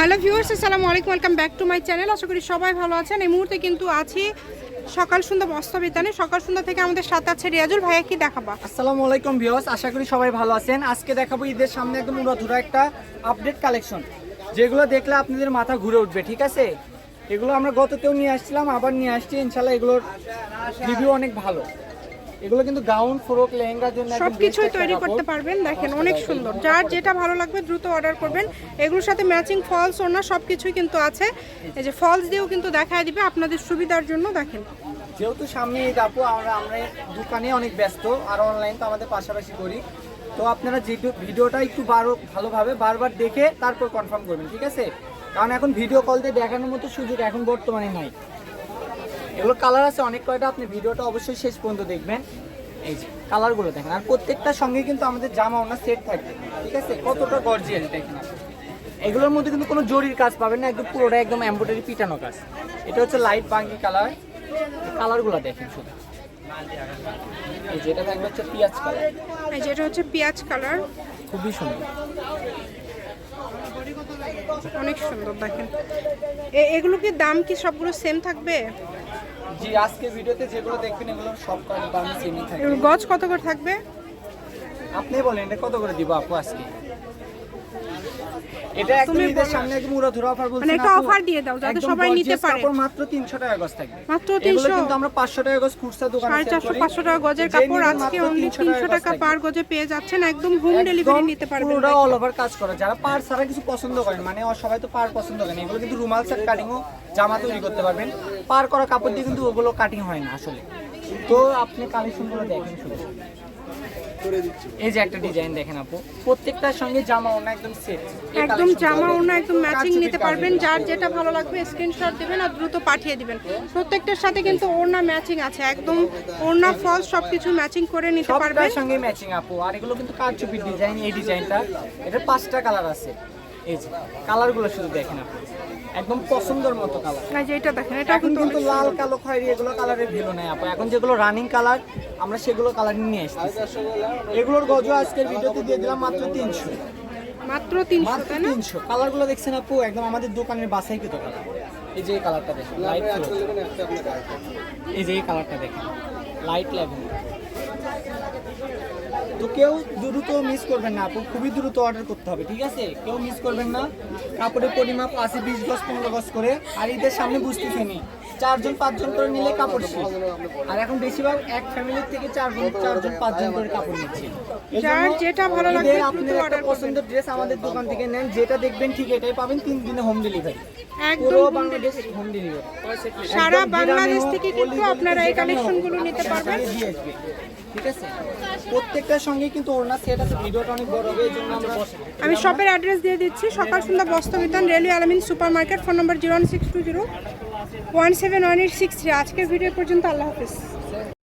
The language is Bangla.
হ্যালো ভিউয়ার্স, আসসালামু আলাইকুম, welcome back to my channel. আশা করি সবাই ভালো আছেন। এই মুহূর্তে কিন্তু আছি সকাল সন্ধ্যা বস্ত্রবিতানে। সকাল সন্ধ্যা থেকে আমাদের সাথে আছে রিয়াজুল ভাইয়া। কি দেখাবা? আসসালামু আলাইকুম ভিউয়ার্স, আশা করি সবাই ভালো আছেন। আজকে দেখাবো ঈদের সামনে একদম উড়াধুরা একটা আপডেট কালেকশন, যেগুলো দেখলে আপনাদের মাথা ঘুরে উঠবে। ঠিক আছে, এগুলো আমরা গততেও নিয়ে আসছিলাম, আবার নিয়ে আসছি। ইনশাল্লাহ এগুলোর রিভিউ অনেক ভালো। এগুলো কিন্তু গাউন, ফ্রক, লেহেঙ্গার জন্য সবকিছুই তৈরি করতে পারবেন। দেখেন অনেক সুন্দর, যার যেটা ভালো লাগবে দ্রুত অর্ডার করবেন। এগুলোর সাথে ম্যাচিং ফলস ওড়না সবকিছুই কিন্তু আছে। এই যে ফলস দিয়েও কিন্তু দেখায় দিবে আপনাদের সুবিধার জন্য। দেখেন, যেহেতু সামনে ঈদ আপু, আমরা দোকানে অনেক ব্যস্ত, আর অনলাইন তো আমাদের পাশাপাশি করি। তো আপনারা যে ভিডিওটা একটু ভালোভাবে বারবার দেখে তারপর কনফার্ম করবেন। ঠিক আছে, কারণ এখন ভিডিও কল দিয়ে দেখানোর মতো সুযোগ এখন বর্তমানে নাই। এগুলো কালার আছে অনেক কয়টা, আপনি ভিডিওটা অবশ্যই শেষ পর্যন্ত দেখবেন। এই যে কালারগুলো দেখেন, আর প্রত্যেকটার সঙ্গে কিন্তু আমাদের জামা ওড়না সেট থাকবে। ঠিক আছে, কতটা গর্জিয়াস দেখেন। এগুলোর মধ্যে কিন্তু কোনো জরির কাজ পাবেন না, একদম পুরোটা একদম এমব্রয়ডারি পিটানো কাজ। এটা হচ্ছে লাইট বাঙ্গি কালার। কালারগুলো দেখেন শুধু। এই যে এটা থাকবে হচ্ছে পিঁয়াজ কালার। এই যে এটা হচ্ছে পেঁয়াজ কালার, খুবই সুন্দর, অনেক সুন্দর। দেখেন এগুলো কি দাম কি সবগুলো সেম থাকবে? জি, আজকে ভিডিওতে যেগুলো দেখবেন এগুলো সব দাম সেমই থাকবে। এগুলো গজ কত করে থাকবে? আপনি বলেন এটা কত করে দিব আপু আজকে? এটা একদম ঈদের সামনে একদম উড়াধুরা অফার বলছি, মানে একটা অফার দিয়ে দাও যাতে সবাই নিতে পারে। কাপড় মাত্র 300 টাকা গজ থাকবে। মাত্র এগুলো 300? কিন্তু আমরা 500 টাকা গজ খুচরা দোকানে সেল করি। 450-500 টাকা গজের কাপড় আজকে অনলি 300 টাকা পার গজে পেয়ে যাচ্ছেন। একদম হোম ডেলিভারি নিতে পারবেন। পুরোটা অল ওভার কাজ করা। যারা পার ছাড়া কিছু পছন্দ করেন, মানে সবাই তো পার পছন্দ করেন, এগুলো কিন্তু রুমাল সেট কাটিংও জামা তৈরি করতে পারবেন। পার করা কাপড় দিয়ে কিন্তু ওগুলো কাটিং হয় না আসলে। তো আপনি কালেকশনগুলো দেখেন শুধু। এই যে একটা ডিজাইন দেখেন আপু, প্রত্যেকটার সঙ্গে জামা ওড়না একদম সেট, একদম জামা ওড়না একদম ম্যাচিং নিতে পারবেন। যার যেটা ভালো লাগবে স্ক্রিনশট দিবেন আর দ্রুত পাঠিয়ে দিবেন। প্রত্যেকটার সাথে কিন্তু ওড়না ম্যাচিং আছে, একদম ওড়না ফলস সবকিছু ম্যাচিং করে নিতে পারবেন। সবটার সঙ্গে ম্যাচিং আপু। আর এগুলো কিন্তু কারচুপির ডিজাইন। এই ডিজাইনটা, এটা 5টা কালার আছে। এই যে কালারগুলো শুধু দেখেন আপু, একদম পছন্দের মতো কালার। এই যে এটা দেখেন, এটা এখন কিন্তু লাল, কালো, খয়েরি এগুলো কালারের ভ্যালু নাই আপু। এখন যেগুলো রানিং কালার আমরা সেগুলো কালার নিয়ে এসেছি। এগুলোর গজও আজকের ভিডিওতে দিয়ে দিলাম মাত্র 300। মাত্র 300, তাই না? 300। কালারগুলো দেখছেন আপু, একদম আমাদের দোকানের বাছাইকৃত কালার। এই যে এই কালারটা দেখেন, লাইট কালার। এই যে এই কালারটা দেখেন, লাইট ল্যাভেন্ডার। তো কেউ দ্রুত মিস করবেন না আপু, খুবই দ্রুত অর্ডার করতে হবে। ঠিক আছে, কেউ মিস করবেন না। কাপড়ের পরিমাপ আছে 20 গজ 15 গজ করে। আর ঈদের সামনে বুঝতেছেনি 4জন 5জন করে নিলে কাপড় শেষ। আর এখন বেশিরভাগ এক ফ্যামিলির থেকে 4জন 5জন করে কাপড় নিচ্ছে। যার যেটা ভালো লাগবে আপনাদের একটা পছন্দের ড্রেস আমাদের দোকান থেকে নেন, যেটা দেখবেন ঠিক এটাই পাবেন। 3 দিনে হোম ডেলিভারি, একদম পুরো বাংলাদেশ হোম ডেলিভারি। সারা বাংলাদেশ থেকে কিন্তু আপনারা এই কালেকশনগুলো নিতে পারবেন। ঠিক আছে, প্রত্যেকটার সঙ্গে কিন্তু ওড়না সেট আছে। ভিডিওটা অনেক বড় হবে, এই জন্য আমি শপের অ্যাড্রেস দিয়ে দিচ্ছি। সকাল সন্ধ্যা বস্ত্রবিতান, রেলওয়ে আলামিন সুপার মার্কেট, ফোন নম্বর 01620 17186। আজকের ভিডিও পর্যন্ত, আল্লাহ হাফেজ।